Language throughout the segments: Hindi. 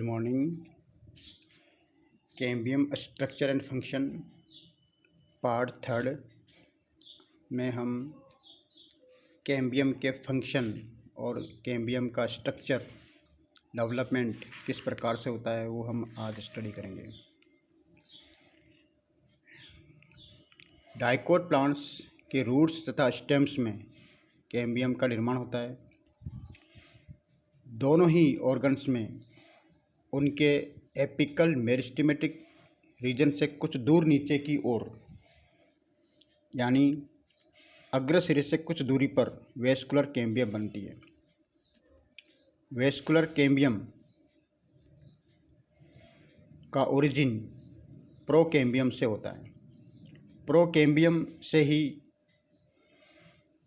Good morning. Cambium structure and function part third में हम कैम्बियम के फंक्शन और कैम्बियम का स्ट्रक्चर डेवलपमेंट किस प्रकार से होता है वो हम आज स्टडी करेंगे। डाइकोट प्लांट्स के रूट्स तथा स्टेम्स में कैम्बियम का निर्माण होता है। दोनों ही ऑर्गन्स में उनके एपिकल मेरिस्टेमेटिक रीजन से कुछ दूर नीचे की ओर यानी अग्र सिरे से कुछ दूरी पर वेस्कुलर कैम्बियम बनती है। वेस्कुलर कैम्बियम का ओरिजिन प्रोकैम्बियम से होता है। प्रोकैम्बियम से ही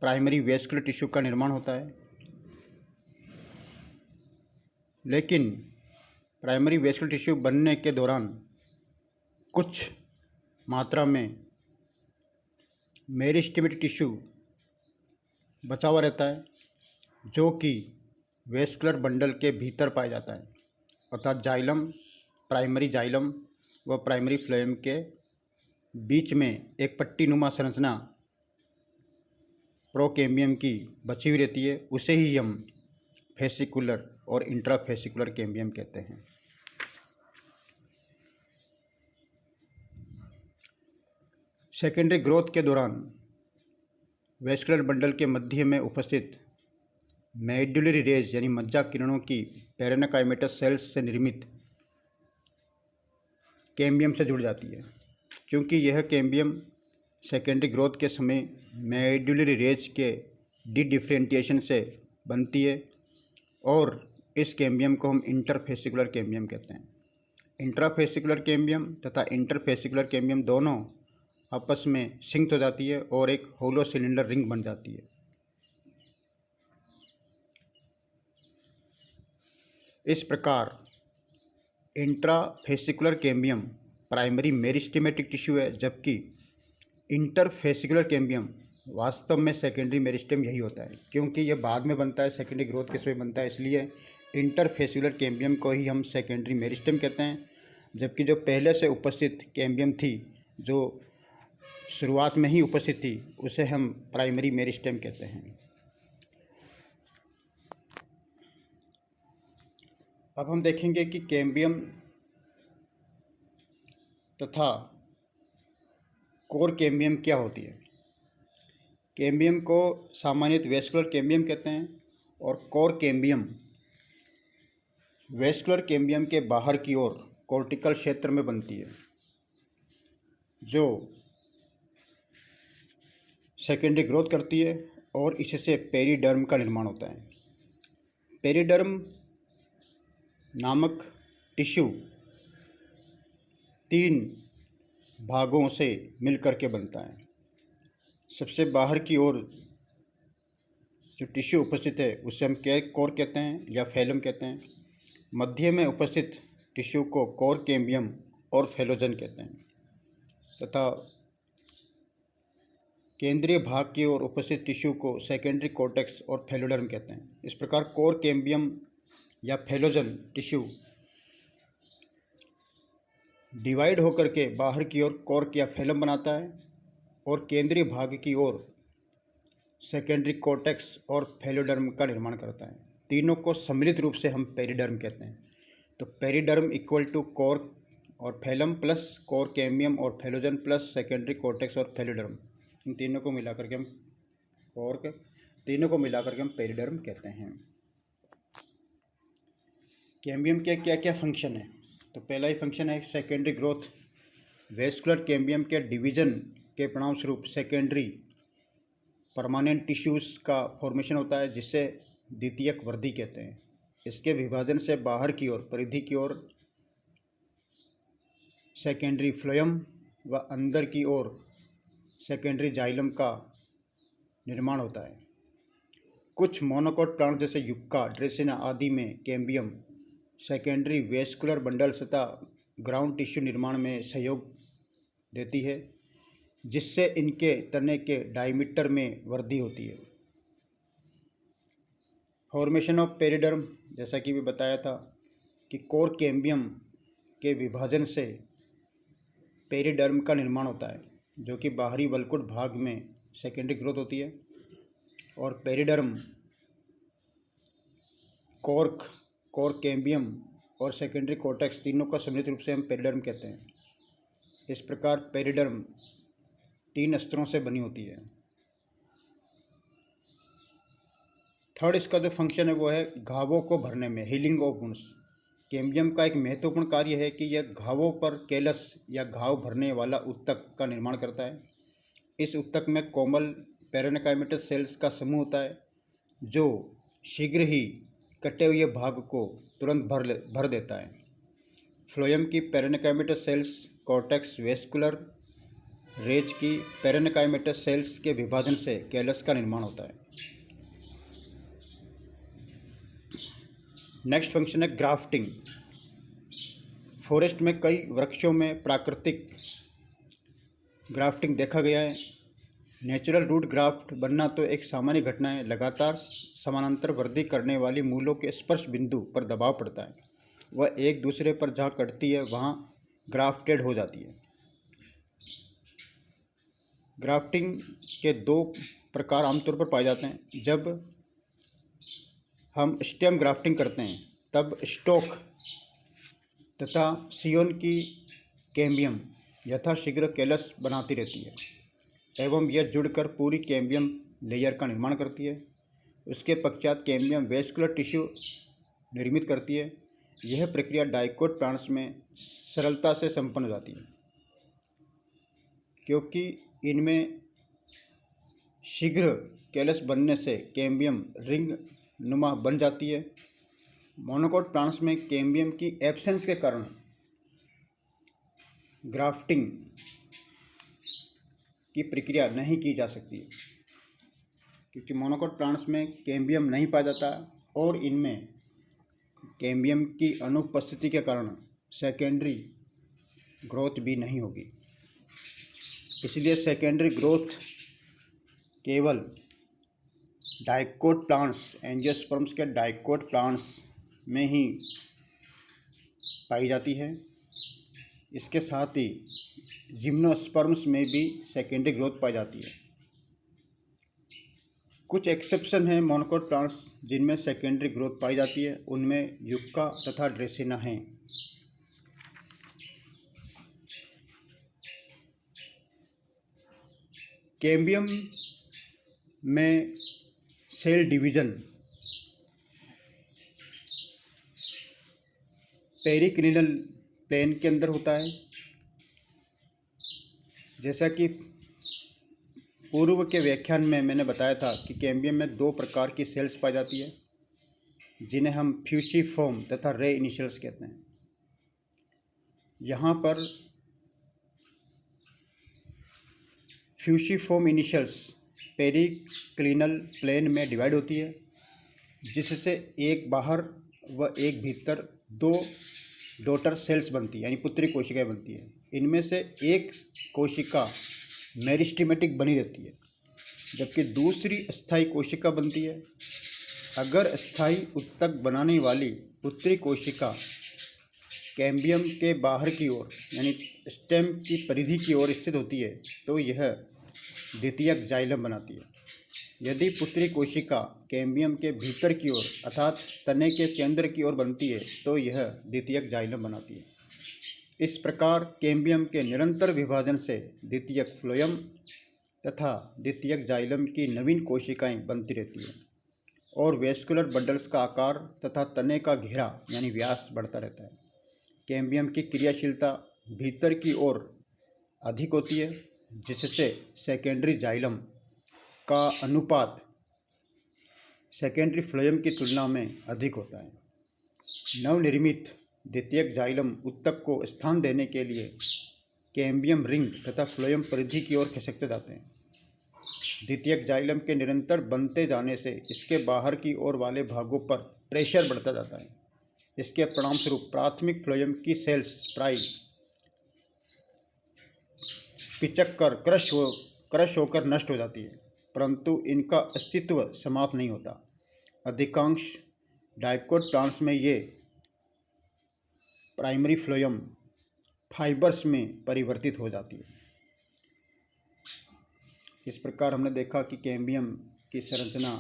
प्राइमरी वेस्कुलर टिश्यू का निर्माण होता है, लेकिन प्राइमरी वेस्कुलर टिश्यू बनने के दौरान कुछ मात्रा में मेरिस्टेमेटिक टिश्यू बचा हुआ रहता है, जो कि वेस्कुलर बंडल के भीतर पाया जाता है, अर्थात जाइलम, प्राइमरी जाइलम व प्राइमरी फ्लोएम के बीच में एक पट्टीनुमा संरचना प्रोकैम्बियम की बची हुई रहती है। उसे ही हम फेसिकुलर और इंट्राफेसिकुलर कैम्बियम कहते हैं। सेकेंडरी ग्रोथ के दौरान वेस्कुलर बंडल के मध्य में उपस्थित मेडुलरी रेज यानी मज्जा किरणों की पैरेन्काइमेटस सेल्स से निर्मित कैम्बियम से जुड़ जाती है। क्योंकि यह कैम्बियम सेकेंडरी ग्रोथ के समय मेडुलरी रेज के डिफरेंटिएशन से बनती है और इस कैम्बियम को हम इंटरफेसिकुलर कैम्बियम कहते हैं। इंट्राफेसिकुलर कैम्बियम तथा इंटरफेसिकुलर कैम्बियम दोनों आपस में सिंक हो जाती है और एक होलो सिलेंडर रिंग बन जाती है। इस प्रकार intrafascicular cambium primary meristematic tissue है, जबकि इंटरफेसिकुलर कैम्बियम वास्तव में सेकेंडरी मेरिस्टेम यही होता है। क्योंकि यह बाद में बनता है, सेकेंडरी ग्रोथ के समय बनता है, इसलिए इंटरफेसिकुलर कैम्बियम को ही हम सेकेंडरी मेरिस्टेम कहते हैं। जबकि जो पहले से उपस्थित कैम्बियम थी, जो शुरुआत में ही उपस्थित थी, उसे हम प्राइमरी मेरिस्टेम कहते हैं। अब हम देखेंगे कि कैम्बियम तथा कोर कैम्बियम क्या होती है। कैम्बियम को सामान्यतः वेस्कुलर कैम्बियम कहते हैं और कोर कैम्बियम वेस्कुलर कैम्बियम के बाहर की ओर कॉर्टिकल क्षेत्र में बनती है, जो सेकेंडरी ग्रोथ करती है और इससे पेरिडर्म का निर्माण होता है। पेरिडर्म नामक टिश्यू 3 भागों से मिलकर के बनता है। सबसे बाहर की ओर जो टिश्यू उपस्थित है उसे हम कोर कहते हैं या फेलम कहते हैं। मध्य में उपस्थित टिश्यू को कोर कैम्बियम और फेलोजन कहते हैं तथा केंद्रीय भाग की ओर उपस्थित टिश्यू को सेकेंडरी कॉर्टेक्स और फेलोडर्म कहते हैं। इस प्रकार कोर कैम्बियम या फेलोजन टिश्यू डिवाइड होकर के बाहर की ओर कोर या फेलम बनाता है और केंद्रीय भाग की ओर सेकेंडरी कॉर्टेक्स और फेलोडर्म का निर्माण करता है। तीनों को सम्मिलित रूप से हम पेरिडर्म कहते हैं। तो पेरिडर्म इक्वल टू कोर और फेलम प्लस कोर कैम्बियम और फेलोजन प्लस सेकेंडरी कॉर्टेक्स और फेलोडर्म, इन तीनों को मिलाकर के हम पेरिडर्म कहते हैं। कैम्बियम के क्या क्या फंक्शन है? तो पहला ही फंक्शन है सेकेंडरी ग्रोथ। वेस्कुलर कैम्बियम के डिवीजन के परिणाम स्वरूप सेकेंडरी परमानेंट टिश्यूज़ का फॉर्मेशन होता है, जिसे द्वितीयक वृद्धि कहते हैं। इसके विभाजन से बाहर की ओर परिधि की ओर सेकेंडरी फ्लोएम व अंदर की ओर सेकेंडरी जाइलम का निर्माण होता है। कुछ मोनोकोट प्लांट जैसे युक्का, ड्रेसिना आदि में कैम्बियम सेकेंडरी वेस्कुलर बंडल तथा ग्राउंड टिश्यू निर्माण में सहयोग देती है, जिससे इनके तने के डायमीटर में वृद्धि होती है। फॉर्मेशन ऑफ पेरिडर्म, जैसा कि भी बताया था कि कोर कैम्बियम के विभाजन से पेरिडर्म का निर्माण होता है, जो कि बाहरी वल्कुट भाग में सेकेंडरी ग्रोथ होती है। और पेरिडर्म कोर कैम्बियम और सेकेंडरी कॉर्टेक्स तीनों का सम्मिलित रूप से हम पेरिडर्म कहते हैं। इस प्रकार पेरिडर्म 3 स्तरों से बनी होती है। थर्ड इसका जो फंक्शन है वो है घावों को भरने में, हीलिंग ऑफ वुंड्स। कैम्बियम का एक महत्वपूर्ण कार्य है कि यह घावों पर कैलस या घाव भरने वाला ऊतक का निर्माण करता है। इस ऊतक में कोमल पेरेन्काइमेटस सेल्स का समूह होता है, जो शीघ्र ही कटे हुए भाग को तुरंत भर देता है। फ्लोएम की पेरेन्काइमेटस सेल्स कॉर्टेक्स वेस्कुलर रेज की पेरेन्काइमेटस सेल्स के विभाजन से कैलस का निर्माण होता है। नेक्स्ट फंक्शन है ग्राफ्टिंग। फॉरेस्ट में कई वृक्षों में प्राकृतिक ग्राफ्टिंग देखा गया है। नेचुरल रूट ग्राफ्ट बनना तो एक सामान्य घटना है। लगातार समानांतर वृद्धि करने वाली मूलों के स्पर्श बिंदु पर दबाव पड़ता है, वह एक दूसरे पर जहाँ कटती है वहाँ ग्राफ्टेड हो जाती है। ग्राफ्टिंग के 2 प्रकार आमतौर पर पाए जाते हैं। जब हम स्टेम ग्राफ्टिंग करते हैं तब स्टॉक तथा सियोन की कैम्बियम यथाशीघ्र कैलस बनाती रहती है एवं यह जुड़कर पूरी कैम्बियम लेयर का निर्माण करती है। उसके पश्चात कैम्बियम वेस्कुलर टिश्यू निर्मित करती है। यह प्रक्रिया डाइकोट प्लांट्स में सरलता से संपन्न हो जाती है, क्योंकि इनमें शीघ्र कैलस बनने से कैम्बियम रिंग नुमा बन जाती है। मोनोकोट प्लांट्स में कैम्बियम की एब्सेंस के कारण ग्राफ्टिंग की प्रक्रिया नहीं की जा सकती है, क्योंकि मोनोकोट प्लांट्स में कैम्बियम नहीं पाया जाता और इनमें कैम्बियम की अनुपस्थिति के कारण सेकेंडरी ग्रोथ भी नहीं होगी। इसलिए सेकेंडरी ग्रोथ केवल डाइकोट प्लांट्स, एंजियोस्पर्म्स के डाइकोट प्लांट्स में ही पाई जाती है। इसके साथ ही जिम्नोस्पर्म्स में भी सेकेंडरी ग्रोथ पाई जाती है। कुछ एक्सेप्शन हैं मोनोकोट प्लांट्स जिनमें सेकेंडरी ग्रोथ पाई जाती है, उनमें युक्का तथा ड्रेसिना हैं। कैम्बियम में सेल डिवीजन पेरिक्लिनल प्लेन के अंदर होता है। जैसा कि पूर्व के व्याख्यान में मैंने बताया था कि कैम्बियम में 2 प्रकार की सेल्स पाई जाती है, जिन्हें हम फ्यूसिफॉर्म तथा रे इनिशियल्स कहते हैं। यहाँ पर फ्यूसिफॉर्म इनिशियल्स पेरिक्लिनल प्लेन में डिवाइड होती है, जिससे एक बाहर व एक भीतर 2 डॉटर सेल्स बनती है, यानी पुत्री कोशिकाएं बनती है। इनमें से एक कोशिका मेरिस्टेमेटिक बनी रहती है, जबकि दूसरी अस्थायी कोशिका बनती है। अगर अस्थायी ऊतक बनाने वाली पुत्री कोशिका कैम्बियम के बाहर की ओर यानी स्टेम की परिधि की ओर स्थित होती है तो यह द्वितीयक जाइलम बनाती है। यदि पुत्री कोशिका कैम्बियम के भीतर की ओर अर्थात तने के केंद्र की ओर बनती है तो यह द्वितीयक जाइलम बनाती है। इस प्रकार कैम्बियम के निरंतर विभाजन से द्वितीयक फ्लोएम तथा द्वितीयक जाइलम की नवीन कोशिकाएं बनती रहती हैं और वेस्कुलर बंडल्स का आकार तथा तने का घेरा यानी व्यास बढ़ता रहता है। कैम्बियम की क्रियाशीलता भीतर की ओर अधिक होती है, जिससे सेकेंडरी जाइलम का अनुपात सेकेंडरी फ्लोएम की तुलना में अधिक होता है। नवनिर्मित द्वितीयक जाइलम ऊतक को स्थान देने के लिए कैम्बियम रिंग तथा फ्लोएम परिधि की ओर खिसकते जाते हैं। द्वितीयक जाइलम के निरंतर बनते जाने से इसके बाहर की ओर वाले भागों पर प्रेशर बढ़ता जाता है। इसके परिणामस्वरूप प्राथमिक फ्लोएम की सेल्स प्राय पिचक कर क्रश होकर नष्ट हो जाती है, परंतु इनका अस्तित्व समाप्त नहीं होता। अधिकांश डाइकोट प्लांट्स में ये प्राइमरी फ्लोएम फाइबर्स में परिवर्तित हो जाती है। इस प्रकार हमने देखा कि कैम्बियम की संरचना,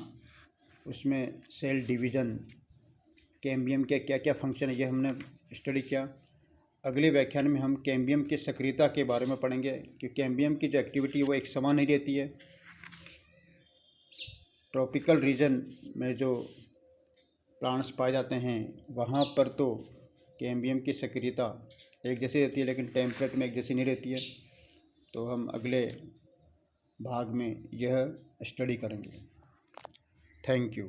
उसमें सेल डिवीज़न, कैम्बियम के क्या क्या फंक्शन है, ये हमने स्टडी किया। अगले व्याख्यान में हम कैम्बियम की सक्रियता के बारे में पढ़ेंगे कि कैम्बियम की जो एक्टिविटी है वो एक समान नहीं रहती है। ट्रॉपिकल रीजन में जो प्लांट्स पाए जाते हैं वहाँ पर तो कैम्बियम की सक्रियता एक जैसी रहती है, लेकिन टेम्परेट में एक जैसी नहीं रहती है। तो हम अगले भाग में यह स्टडी करेंगे। Thank you.